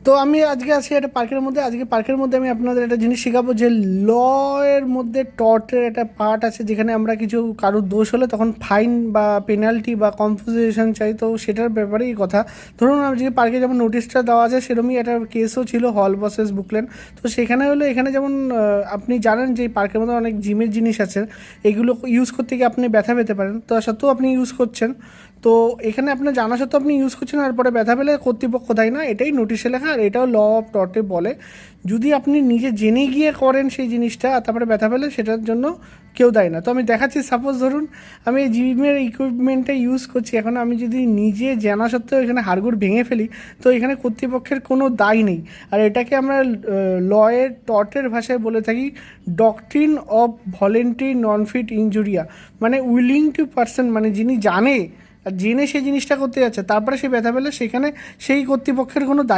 তো আমি আজকে আছি একটা পার্কের মধ্যে। আজকে পার্কের মধ্যে আমি আপনাদের একটা জিনিস শেখাবো যে ল এর মধ্যে টর্টের একটা পার্ট আছে, যেখানে আমরা কিছু কারোর দোষ হলে তখন ফাইন বা পেনাল্টি বা কম্পোজিশন চাই। তো সেটার ব্যাপারেই কথা। ধরুন আজকে পার্কে যেমন নোটিশটা দেওয়া আছে, সেরকমই একটা কেসও ছিল, হল ভার্সেস বুকলেন। তো সেখানে হলো, এখানে যেমন আপনি জানেন যে এই পার্কের মধ্যে অনেক জিমের জিনিস আছে, এগুলো ইউজ করতে গিয়ে আপনি ব্যথা পেতে পারেন। তো সত্ত্বেও আপনি ইউজ করছেন। তো এখানে আপনার জানা সত্ত্বেও আপনি ইউজ করছেন, আর পরে ব্যথা পেলে কর্তৃপক্ষ দায়ী না, এটাই নোটিশে লেখা, আর এটাও ল অফ টর্টে বলে। যদি আপনি নিজে জেনে গিয়ে করেন সেই জিনিসটা আর তারপরে ব্যথা পেলে, সেটার জন্য কেউ দায়ী না। তো আমি দেখাচ্ছি, সাপোজ ধরুন আমি এই জিমের ইকুইপমেন্টটা ইউজ করছি, এখন আমি যদি নিজে জানা সত্ত্বেও এখানে হাড়গোড় ভেঙে ফেলি, তো এখানে কর্তৃপক্ষের কোনো দায় নেই। আর এটাকে আমরা লয়ের টর্টের ভাষায় বলে থাকি doctrine of volenti non fit injuria. মানে উইলিং টু পার্সন, মানে যিনি জানে আর জেনে সেই জিনিসটা করতে যাচ্ছে, তারপরে সে ব্যথা পেলে সেখানে সেই কর্তৃপক্ষের কোনো দায়